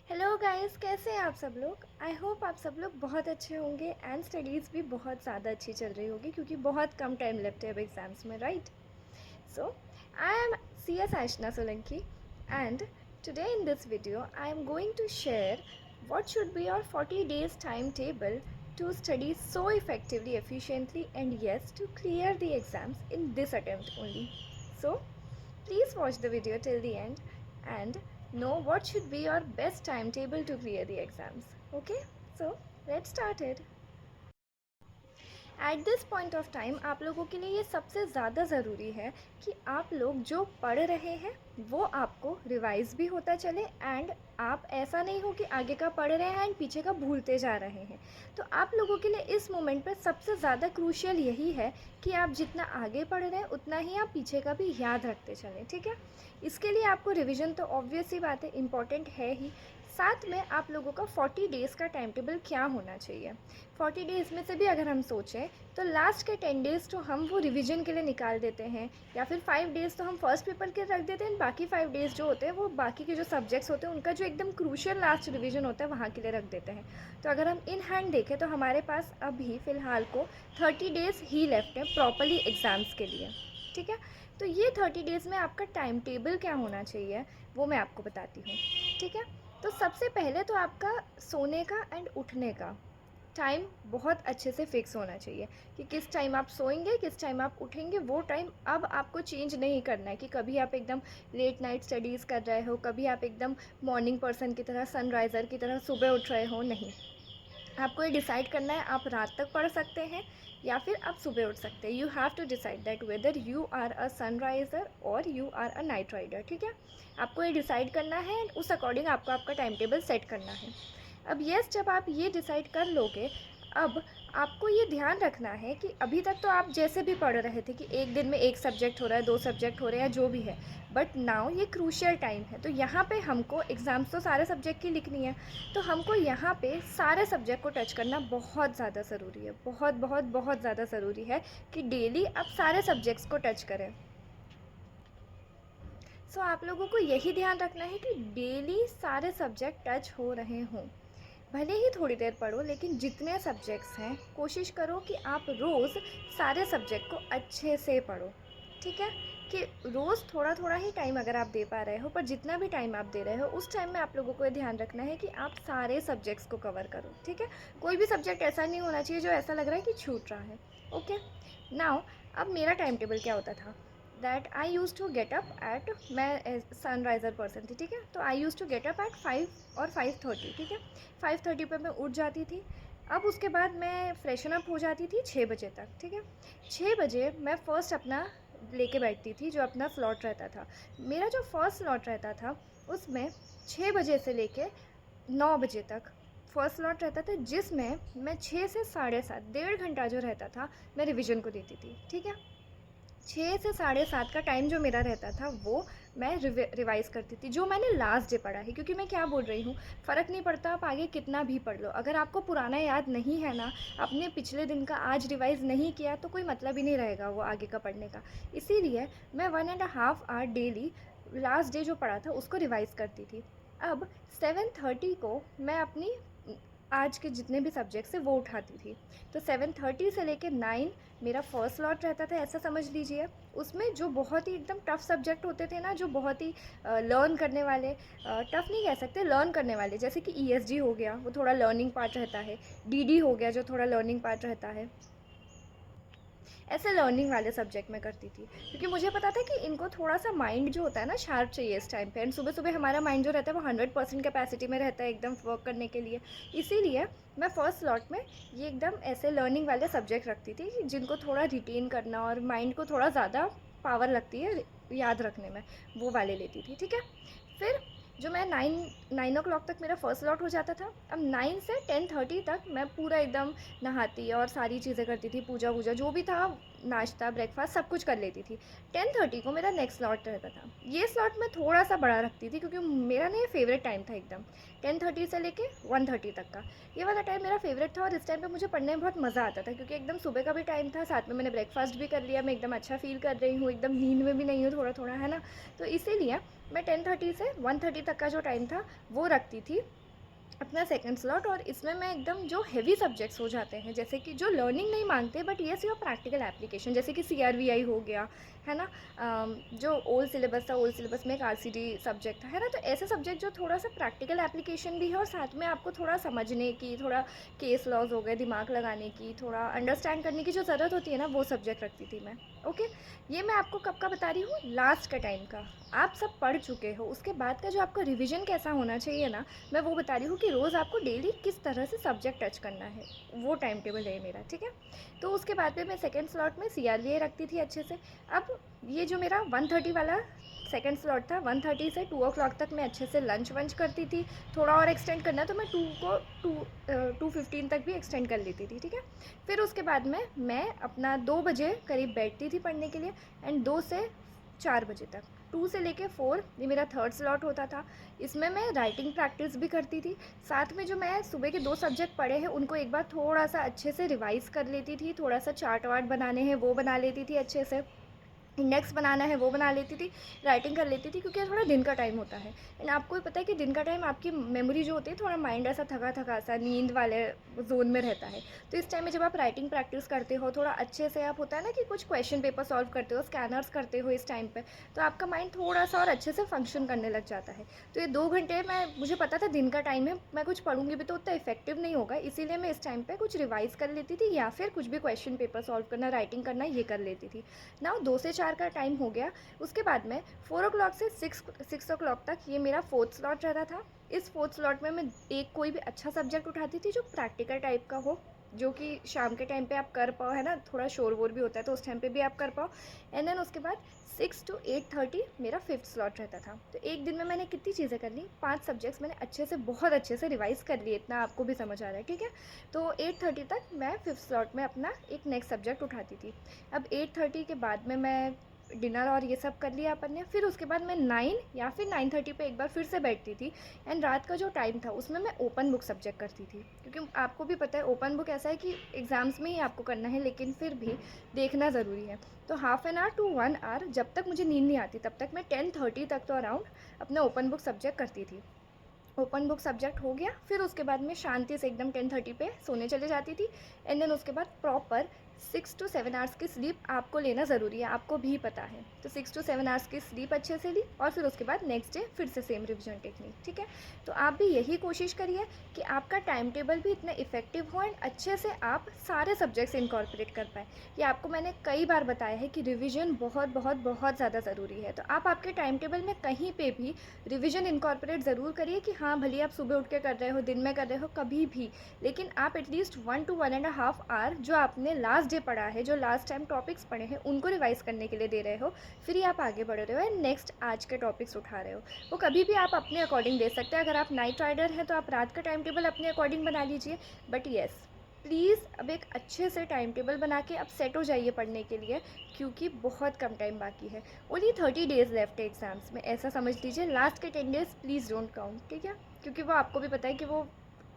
Hello guys, कैसे हैं आप सब लोग। आई होप आप सब लोग बहुत अच्छे होंगे एंड स्टडीज़ भी बहुत ज़्यादा अच्छी चल रही होगी क्योंकि बहुत कम टाइम लेफ्ट है अब एग्ज़ाम्स में, right. So I am C S Aashna Solanki and today in this video I am going to share what should be your 40 days timetable to study so effectively, efficiently and yes, to clear the exams in this attempt only. So please watch the video till the end and know what should be your best timetable to clear the exams. Okay, so let's start it. At this point of time आप लोगों के लिए ये सबसे ज़्यादा ज़रूरी है कि आप लोग जो पढ़ रहे हैं वो आपको रिवाइज भी होता चले एंड आप ऐसा नहीं हो कि आगे का पढ़ रहे हैं एंड पीछे का भूलते जा रहे हैं। तो आप लोगों के लिए इस मोमेंट पर सबसे ज़्यादा क्रूशियल यही है कि आप जितना आगे पढ़ रहे हैं उतना ही आप पीछे का भी याद रखते चलें, ठीक है। इसके लिए आपको रिविज़न तो ऑब्वियस ही बात है, इम्पॉर्टेंट है ही। साथ में आप लोगों का 40 डेज़ का टाइम टेबल क्या होना चाहिए। 40 डेज़ में से भी अगर हम सोचें तो लास्ट के 10 डेज़ तो हम वो रिवीजन के लिए निकाल देते हैं, या फिर 5 डेज़ तो हम फर्स्ट पेपर के रख देते हैं, बाकी 5 डेज़ जो होते हैं वो बाकी के जो सब्जेक्ट्स होते हैं उनका जो एकदम क्रूशियल लास्ट रिवीजन होता है वहाँ के लिए रख देते हैं। तो अगर हम इन हैंड देखें तो हमारे पास अभी फ़िलहाल को 30 डेज़ ही लेफ्ट है प्रॉपरली एग्ज़ाम्स के लिए, ठीक है। तो ये 30 डेज़ में आपका टाइम टेबल क्या होना चाहिए वो मैं आपको बताती हूँ, ठीक है। तो सबसे पहले तो आपका सोने का एंड उठने का टाइम बहुत अच्छे से फिक्स होना चाहिए कि किस टाइम आप सोएंगे, किस टाइम आप उठेंगे। वो टाइम अब आपको चेंज नहीं करना है कि कभी आप एकदम लेट नाइट स्टडीज़ कर रहे हो, कभी आप एकदम मॉर्निंग पर्सन की तरह सनराइज़र की तरह सुबह उठ रहे हो। नहीं, आपको ये डिसाइड करना है आप रात तक पढ़ सकते हैं या फिर आप सुबह उठ सकते हैं। You have to decide that whether you are a sunriser और you are a night rider, ठीक है। आपको ये डिसाइड करना है एंड उस अकॉर्डिंग आपको आपका टाइम टेबल सेट करना है। अब यस, जब आप ये डिसाइड कर लोगे, अब आपको ये ध्यान रखना है कि अभी तक तो आप जैसे भी पढ़ रहे थे कि एक दिन में एक सब्जेक्ट हो रहा है, 2 सब्जेक्ट हो रहे हैं या जो भी है, बट नाउ ये क्रूशियल टाइम है। तो यहाँ पे हमको एग्ज़ाम्स तो सारे सब्जेक्ट की लिखनी है, तो हमको यहाँ पे सारे सब्जेक्ट को टच करना बहुत ज़्यादा ज़रूरी है। बहुत बहुत बहुत ज़्यादा ज़रूरी है कि डेली आप सारे सब्जेक्ट्स को टच करें। सो आप लोगों को यही ध्यान रखना है कि डेली सारे सब्जेक्ट टच हो रहे हों। भले ही थोड़ी देर पढ़ो, लेकिन जितने सब्जेक्ट्स हैं कोशिश करो कि आप रोज़ सारे सब्जेक्ट को अच्छे से पढ़ो, ठीक है। कि रोज़ थोड़ा थोड़ा ही टाइम अगर आप दे पा रहे हो, पर जितना भी टाइम आप दे रहे हो उस टाइम में आप लोगों को ये ध्यान रखना है कि आप सारे सब्जेक्ट्स को कवर करो, ठीक है। कोई भी सब्जेक्ट ऐसा नहीं होना चाहिए जो ऐसा लग रहा है कि छूट रहा है। ओके, नाउ अब मेरा टाइम टेबल क्या होता था, that I used to get up at, मैं सनराइज़र पर्सन थी, ठीक है। तो I used to get up at 5 और 5:30, ठीक है। 5:30 पे मैं उठ जाती थी। अब उसके बाद मैं फ्रेशन अप हो जाती थी 6 बजे तक, ठीक है। 6 बजे मैं फ़र्स्ट अपना लेके बैठती थी, जो अपना स्लॉट रहता था। मेरा जो फर्स्ट स्लॉट रहता था उसमें 6 बजे से लेके 9 बजे तक फर्स्ट स्लॉट रहता था, जिसमें मैं 6 से 7:30 1.5 घंटा जो रहता था मैं रिवीजन को देती थी, ठीक है। 6 से 7:30 का टाइम जो मेरा रहता था वो मैं रिवाइज़ करती थी जो मैंने लास्ट डे पढ़ा है। क्योंकि मैं क्या बोल रही हूँ, फ़र्क नहीं पड़ता आप आगे कितना भी पढ़ लो, अगर आपको पुराना याद नहीं है ना, आपने पिछले दिन का आज रिवाइज़ नहीं किया तो कोई मतलब ही नहीं रहेगा वो आगे का पढ़ने का। इसीलिए मैं 1.5 आवर डेली लास्ट डे जो पढ़ा था उसको रिवाइज़ करती थी। अब 7:30 को मैं अपनी आज के जितने भी सब्जेक्ट्स थे वो उठाती थी। तो 7:30 से लेके 9 मेरा फर्स्ट स्लॉट रहता था, ऐसा समझ लीजिए। उसमें जो बहुत ही एकदम टफ़ सब्जेक्ट होते थे ना, जो बहुत ही लर्न करने वाले, टफ़ नहीं कह सकते, लर्न करने वाले, जैसे कि ईएसजी हो गया, वो थोड़ा लर्निंग पार्ट रहता है। डीडी हो गया जो थोड़ा लर्निंग पार्ट रहता है। ऐसे लर्निंग वाले सब्जेक्ट में करती थी, क्योंकि मुझे पता था कि इनको थोड़ा सा माइंड जो होता है ना शार्प चाहिए इस टाइम पे, एंड सुबह सुबह हमारा माइंड जो रहता है वो 100% कैपेसिटी में रहता है एकदम वर्क करने के लिए। इसीलिए मैं फर्स्ट स्लॉट में ये एकदम ऐसे लर्निंग वाले सब्जेक्ट रखती थी जिनको थोड़ा रिटेन करना और माइंड को थोड़ा ज़्यादा पावर लगती है याद रखने में, वो वाले लेती थी, ठीक है। फिर जो मैं 9 o'clock तक मेरा फर्स्ट स्लॉट हो जाता था। अब 9 से 10:30 तक मैं पूरा एकदम नहाती और सारी चीज़ें करती थी, पूजा वूजा जो भी था, नाश्ता ब्रेकफास्ट सब कुछ कर लेती थी। 10:30 को मेरा नेक्स्ट स्लॉट रहता था। ये स्लॉट मैं थोड़ा सा बड़ा रखती थी क्योंकि मेरा ना ये फेवरेट टाइम था एकदम, 10:30 से लेके 1:30 तक का। ये वाला टाइम मेरा फेवरेट था और इस टाइम पे मुझे पढ़ने में बहुत मज़ा आता था, क्योंकि एकदम सुबह का भी टाइम था, साथ में मैंने ब्रेकफास्ट भी कर लिया, मैं एकदम अच्छा फील कर रही हूँ, एकदम नींद में भी नहीं हूँ थोड़ा थोड़ा, है ना। तो इसीलिए मैं 10:30 से 1:30 तक का जो टाइम था वो रखती थी अपना सेकंड स्लॉट। और इसमें मैं एकदम जो हेवी सब्जेक्ट्स हो जाते हैं, जैसे कि जो लर्निंग नहीं मांगते but yes your practical application, जैसे कि CRVI हो गया, है ना, जो ओल्ड सिलेबस था, ओल्ड सिलेबस में एक RCD सब्जेक्ट था, है ना, तो ऐसे सब्जेक्ट जो थोड़ा सा प्रैक्टिकल एप्लीकेशन भी है और साथ में आपको थोड़ा समझने की, थोड़ा केस लॉज हो गए, दिमाग लगाने की, थोड़ा अंडरस्टैंड करने की जो ज़रूरत होती है ना, वो सब्जेक्ट रखती थी मैं। ओके, ये मैं आपको कब का बता रही हूँ, लास्ट का टाइम का। आप सब पढ़ चुके हो, उसके बाद का जो आपका रिविज़न कैसा होना चाहिए ना, मैं वो बता रही हूँ कि रोज़ आपको डेली किस तरह से सब्जेक्ट टच करना है, वो टाइम टेबल है मेरा, ठीक है। तो उसके बाद में मैं सेकंड स्लॉट में CRVA रखती थी अच्छे से। अब ये जो मेरा 1:30 वाला सेकंड स्लॉट था, 1:30 से 2 o'clock तक मैं अच्छे से लंच वंच करती थी। थोड़ा और एक्सटेंड करना है तो मैं 2:15 तक भी एक्सटेंड कर लेती थी, ठीक है। फिर उसके बाद में मैं अपना 2 बजे करीब बैठती थी पढ़ने के लिए, एंड 2 से 4 बजे तक, 2 से लेके 4 ये मेरा थर्ड स्लॉट होता था। इसमें मैं राइटिंग प्रैक्टिस भी करती थी, साथ में जो मैं सुबह के 2 सब्जेक्ट पढ़े हैं उनको एक बार थोड़ा सा अच्छे से रिवाइज़ कर लेती थी, थोड़ा सा चार्ट वार्ट बनाने हैं वो बना लेती थी अच्छे से, इंडेक्स बनाना है वो बना लेती थी, राइटिंग कर लेती थी, क्योंकि थोड़ा दिन का टाइम होता है। एंड आपको भी पता है कि दिन का टाइम आपकी मेमोरी जो होती है, थोड़ा माइंड ऐसा थका थका सा नींद वाले जोन में रहता है। तो इस टाइम में जब आप राइटिंग प्रैक्टिस करते हो, थोड़ा अच्छे से आप, होता है ना कि कुछ क्वेश्चन पेपर सॉल्व करते हो, स्कैनर्स करते हो इस टाइम पे, तो आपका माइंड थोड़ा सा और अच्छे से फंक्शन करने लग जाता है। तो ये 2 घंटे मैं, मुझे पता था दिन का टाइम है, मैं कुछ पढ़ूंगी भी तो उतना इफेक्टिव नहीं होगा, इसीलिए मैं इस टाइम पे कुछ रिवाइज कर लेती थी या फिर कुछ भी क्वेश्चन पेपर सॉल्व करना, राइटिंग करना, ये कर लेती थी ना। 2 से 4 का टाइम हो गया। उसके बाद में 4 o'clock से 6 o'clock तक ये मेरा फोर्थ स्लॉट रहता था। इस फोर्थ स्लॉट में मैं एक कोई भी अच्छा सब्जेक्ट उठाती थी जो प्रैक्टिकल टाइप का हो, जो कि शाम के टाइम पे आप कर पाओ, है ना, थोड़ा शोर वोर भी होता है तो उस टाइम पे भी आप कर पाओ। एंड देन उसके बाद 6 to 8:30 मेरा फिफ्थ स्लॉट रहता था। तो एक दिन में मैंने कितनी चीज़ें कर ली, 5 सब्जेक्ट्स मैंने अच्छे से, बहुत अच्छे से रिवाइज़ कर लिए, इतना आपको भी समझ आ रहा है, ठीक है। तो 8:30 तक मैं फिफ्थ स्लॉट में अपना एक नेक्स्ट सब्जेक्ट उठाती थी। अब 8:30 के बाद में मैं डिनर और ये सब कर लिया अपन ने, फिर उसके बाद मैं 9 या फिर 9:30 पे एक बार फिर से बैठती थी। एंड रात का जो टाइम था उसमें मैं ओपन बुक सब्जेक्ट करती थी, क्योंकि आपको भी पता है ओपन बुक ऐसा है कि एग्ज़ाम्स में ही आपको करना है, लेकिन फिर भी देखना ज़रूरी है। तो half an hour to 1 hour जब तक मुझे नींद नहीं आती तब तक मैं 10:30 तक तो अराउंड अपना ओपन बुक सब्जेक्ट करती थी। ओपन बुक सब्जेक्ट हो गया, फिर उसके बाद में शांति से एकदम 10:30 पे सोने चले जाती थी। एंड देन उसके बाद प्रॉपर 6 to 7 आवर्स की स्लीप आपको लेना ज़रूरी है, आपको भी पता है। तो 6 to 7 आवर्स की स्लीप अच्छे से ली, और फिर उसके बाद नेक्स्ट डे फिर से सेम रिविजन टेक्निक, ठीक है। तो आप भी यही कोशिश करिए कि आपका टाइम टेबल भी इतना इफेक्टिव हो एंड अच्छे से आप सारे सब्जेक्ट्स इनकॉर्पोरेट कर पाए। ये आपको मैंने कई बार बताया है कि रिविजन बहुत बहुत बहुत ज़्यादा ज़रूरी है। तो आप आपके टाइम टेबल में कहीं पे भी रिविजन इनकॉर्पोरेट ज़रूर करिए कि हाँ, भले आप सुबह उठ के कर रहे हो, दिन में कर रहे हो, कभी भी, लेकिन आप एटलीस्ट 1 to 1.5 आवर जो आपने लास्ट डे पढ़ा है, जो लास्ट टाइम टॉपिक्स पढ़े हैं, उनको रिवाइज करने के लिए दे रहे हो, फिर ही आप आगे बढ़ रहे हो एंड नेक्स्ट आज के टॉपिक्स उठा रहे हो। वो कभी भी आप अपने अकॉर्डिंग दे सकते हैं। अगर आप नाइट राइडर हैं तो आप रात का टाइम टेबल अपने अकॉर्डिंग बना लीजिए, बट येस, प्लीज़ अब एक अच्छे से टाइम टेबल बना के अब सेट हो जाइए पढ़ने के लिए, क्योंकि बहुत कम टाइम बाकी है। ओनली 30 days लेफ्ट है एग्ज़ाम्स में, ऐसा समझ लीजिए। लास्ट के 10 days प्लीज़ डोंट काउंट, ठीक है, क्योंकि वो आपको भी पता है कि वो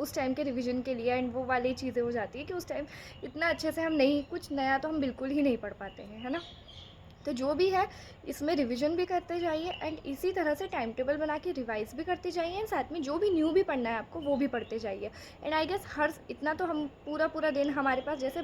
उस टाइम के रिवीजन के लिए एंड वो वाली चीज़ें हो जाती है कि उस टाइम इतना अच्छे से हम नहीं, कुछ नया तो हम बिल्कुल ही नहीं पढ़ पाते हैं, है ना। तो जो भी है इसमें रिवीजन भी करते जाइए एंड इसी तरह से टाइम टेबल बना के रिवाइज भी करते जाइए, एंड साथ में जो भी न्यू भी पढ़ना है आपको वो भी पढ़ते जाइए। एंड आई गेस हर इतना तो हम पूरा पूरा दिन हमारे पास, जैसे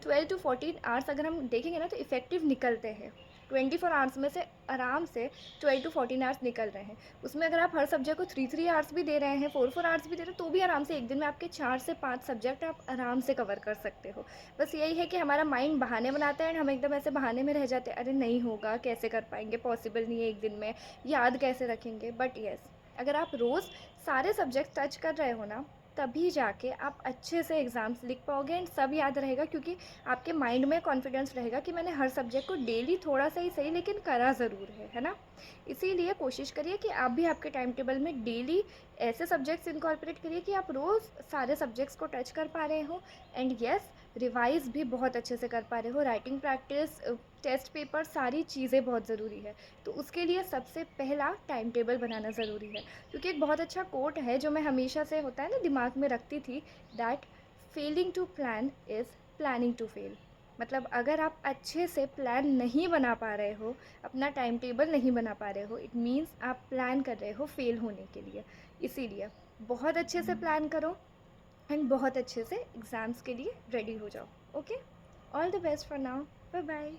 12 to 14 आवर्स अगर हम देखेंगे ना तो इफ़ेक्टिव निकलते हैं। 24 आवर्स में से आराम से 12 to 14 आवर्स निकल रहे हैं। उसमें अगर आप हर सब्जेक्ट को 3 आवर्स भी दे रहे हैं, 4 आवर्स भी दे रहे हैं, तो भी आराम से एक दिन में आपके 4 से 5 सब्जेक्ट आप आराम से कवर कर सकते हो। बस यही है कि हमारा माइंड बहाने बनाता है एंड हम एकदम ऐसे बहाने में रह जाते हैं, अरे नहीं होगा, कैसे कर पाएंगे, पॉसिबल नहीं है एक दिन में, याद कैसे रखेंगे। बट येस, अगर आप रोज़ सारे सब्जेक्ट टच कर रहे हो ना, तभी जाके आप अच्छे से एग्ज़ाम्स लिख पाओगे एंड सब याद रहेगा, क्योंकि आपके माइंड में कॉन्फिडेंस रहेगा कि मैंने हर सब्जेक्ट को डेली थोड़ा सा ही सही लेकिन करा ज़रूर है ना। इसीलिए कोशिश करिए कि आप भी आपके टाइम टेबल में डेली ऐसे सब्जेक्ट्स इनकॉर्पोरेट करिए कि आप रोज़ सारे सब्जेक्ट्स को टच कर पा रहे हो। एंड येस, रिवाइज़ भी बहुत अच्छे से कर पा रहे हो, राइटिंग प्रैक्टिस, टेस्ट पेपर, सारी चीज़ें बहुत ज़रूरी है। तो उसके लिए सबसे पहला टाइम टेबल बनाना ज़रूरी है, क्योंकि एक बहुत अच्छा कोट है जो मैं हमेशा से, होता है ना, दिमाग में रखती थी, that failing to plan is planning to fail. मतलब अगर आप अच्छे से प्लान नहीं बना पा रहे हो, अपना टाइम टेबल नहीं बना पा रहे हो, इट मीन्स आप प्लान कर रहे हो फेल होने के लिए। इसीलिए बहुत अच्छे से प्लान करो एंड बहुत अच्छे से एग्ज़ाम्स के लिए रेडी हो जाओ। Okay, all the best for now, bye bye.